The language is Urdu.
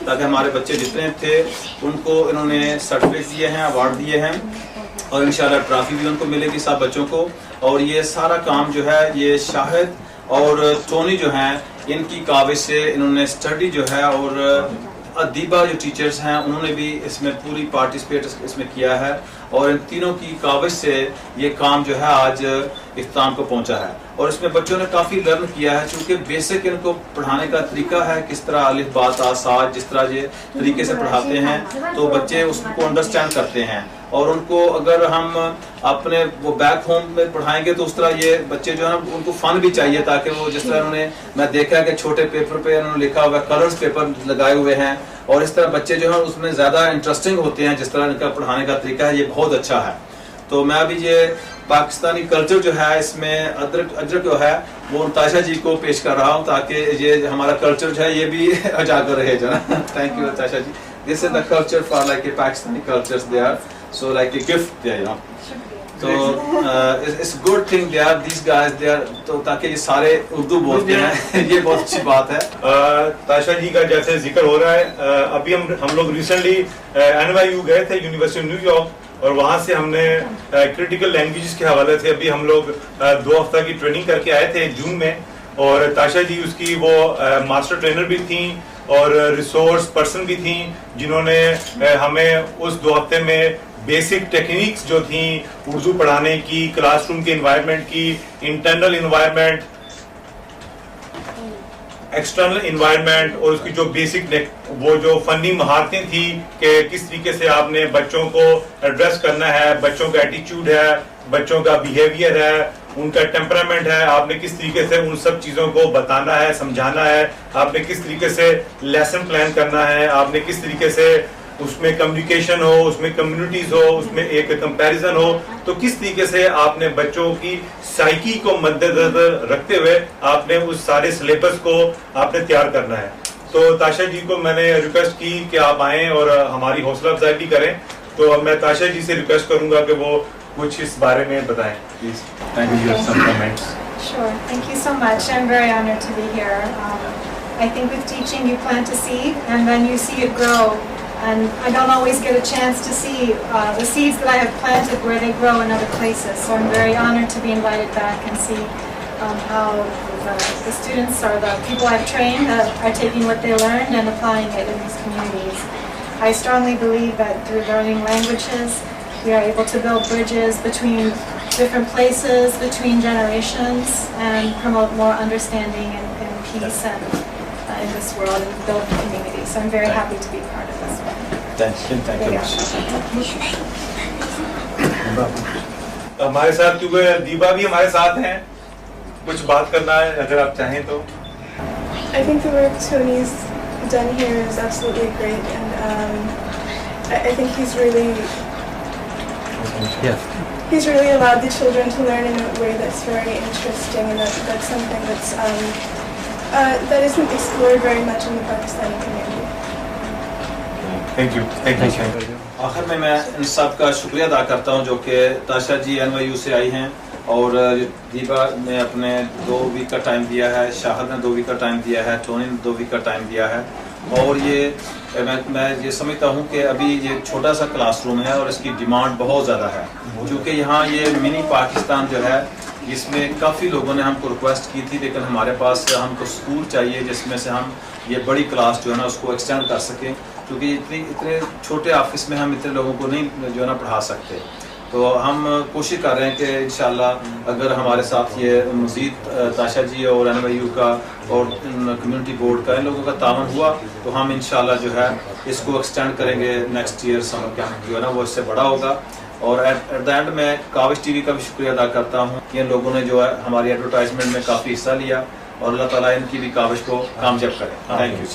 تاکہ ہمارے بچے جتنے تھے ان کو انہوں نے سرٹیفکیٹ دیے ہیں, ایوارڈ دیے ہیں, اور انشاءاللہ ٹرافی بھی ان کو ملے گی سب بچوں کو. اور یہ سارا کام جو ہے یہ شاہد اور ٹونی جو ہیں ان کی کاوش سے انہوں نے اسٹڈی جو ہے, اور ادیبہ جو ٹیچرز ہیں انہوں نے بھی اس میں پوری پارٹیسپیٹ اس میں کیا ہے, اور ان تینوں کی کاوش سے یہ کام جو ہے آج اختتام کو پہنچا ہے. اور اس میں بچوں نے کافی لرن کیا ہے, چونکہ بیسک ان کو پڑھانے کا طریقہ ہے, کس طرح الف با تا سا جس طرح یہ طریقے سے پڑھاتے ہیں تو بچے اس کو انڈرسٹینڈ کرتے ہیں. اور ان کو اگر ہم اپنے وہ بیک ہوم میں پڑھائیں گے تو اس طرح یہ بچے جو ہے ان کو فن بھی چاہیے, تاکہ وہ جس طرح انہوں نے میں دیکھا ہے کہ چھوٹے پیپر پہ انہوں نے لکھا ہوا ہے, کلرز پیپر لگائے ہوئے ہیں, اور اس طرح بچے جو ہیں اس میں زیادہ انٹرسٹنگ ہوتے ہیں. جس طرح ان کا پڑھانے کا طریقہ ہے یہ بہت اچھا ہے. تو میں ابھی یہ پاکستانی کلچر جو ہے اس میں ادرک جو ہے وہ تاشا جی کو پیش کر رہا ہوں, تاکہ یہ ہمارا کلچر جو ہے یہ بھی اجاگر رہے جو نا. Thank you Tasha ji. This is the culture for like a Pakistani cultures there, so like a gift there, you know. So it's good thing they are these guys there, تو تاکہ یہ سارے اردو بولتے ہیں یہ بہت اچھی بات ہے. تاشا جی کا جیسے ذکر ہو رہا ہے, ابھی ہم لوگ ریسنٹلی NYU گئے تھے, یونیورسٹی آف نیو یارک, اور وہاں سے ہم نے کرٹیکل لینگویجز کے حوالے سے ابھی ہم لوگ 2 ہفتہ کی ٹریننگ کر کے آئے تھے جون میں. اور تاشا جی اس کی وہ ماسٹر ٹرینر بھی تھیں اور ریسورس پرسن بھی تھیں, جنہوں نے ہمیں اس 2 ہفتے میں بیسک ٹیکنیکس جو تھیں اردو پڑھانے کی, کلاس روم کے انوائرمنٹ کی, انٹرنل انوائرمنٹ, ایکسٹرنل انوائرمنٹ, اور اس کی جو بیسک وہ جو فنی مہارتیں تھیں کہ کس طریقے سے آپ نے بچوں کو ایڈریس کرنا ہے, بچوں کا ایٹیچیوڈ ہے, بچوں کا بیہیویئر ہے, ان کا ٹیمپرامنٹ ہے, آپ نے کس طریقے سے ان سب چیزوں کو بتانا ہے, سمجھانا ہے, آپ نے کس طریقے سے لیسن پلان کرنا ہے, آپ نے کس طریقے سے اس میں کمیونیکیشن ہو, اس میں کمیونٹیز ہو, اس میں ایک کمپیریزن ہو, تو کس طریقے سے آپ نے بچوں کی سائیکی کو مد نظر رکھتے ہوئے آپ نے اس سارے سلیبس کو آپ نے تیار کرنا ہے. تو تاشا جی کو میں نے ریکویسٹ کی کہ آپ آئیں اور ہماری حوصلہ افزائی بھی کریں, تو میں تاشا جی سے ریکویسٹ کروں گا کہ وہ کچھ اس بارے میں بتائیں please. Thank you. Some comments. Sure. Thank you so much. I'm very honored to be here. I think with teaching you plant a seed and then you see it grow. And I don't always get a chance to see the seeds that I have planted where they grow in other places. So I'm very honored to be invited back and see how the students or the people I've trained are taking what they learned and applying it in these communities. I strongly believe that through learning languages, we are able to build bridges between different places, between generations, and promote more understanding and peace and in this world and build community. So I'm very happy to be part of this one. Thank you. ہمارے ساتھ کیونکہ دیبا بھی ہمارے ساتھ ہیں, کچھ بات کرنا ہے اگر آپ چاہیں تو. I think the work Tony's done here is absolutely great, and I think he's really allowed the children to learn in a way that's very interesting, and that's something that's that isn't explored very much in the Pakistani community. Thank you. آخر میں ان سب کا شکریہ ادا کرتا ہوں جو کہ تاشا جی NYU سے آئی ہیں, اور دیبا نے اپنے 2 ویک کا ٹائم دیا ہے, شاہد نے 2 ویک کا ٹائم دیا ہے, ٹونی نے 2 ویک کا ٹائم دیا ہے. اور یہ میں یہ سمجھتا ہوں کہ ابھی یہ چھوٹا سا کلاس روم ہے اور اس کی ڈیمانڈ بہت زیادہ ہے, کیونکہ یہاں یہ منی پاکستان جو ہے جس میں کافی لوگوں نے ہم کو ریکویسٹ کی تھی, لیکن ہمارے پاس ہم کو اسکول چاہیے جس میں سے ہم یہ بڑی کلاس جو ہے نا اس کو ایکسٹینڈ کر سکیں, کیونکہ اتنے چھوٹے آفس میں ہم اتنے لوگوں کو نہیں جو ہے نا پڑھا سکتے. تو ہم کوشش کر رہے ہیں کہ انشاءاللہ اگر ہمارے ساتھ یہ مزید تاشا جی اور NYU کا اور کمیونٹی بورڈ کا ان لوگوں کا تعاون ہوا تو ہم انشاءاللہ جو ہے اس کو ایکسٹینڈ کریں گے. نیکسٹ ایئر سمر کیمپ جو ہے نا وہ اس سے بڑا ہوگا. اور ایٹ دا اینڈ میں کاوش ٹی وی کا بھی شکریہ ادا کرتا ہوں, ان لوگوں نے جو ہے ہماری ایڈورٹائزمنٹ میں کافی حصہ لیا, اور اللہ تعالیٰ ان کی بھی کاوش کو کامیاب کرے. Thank you.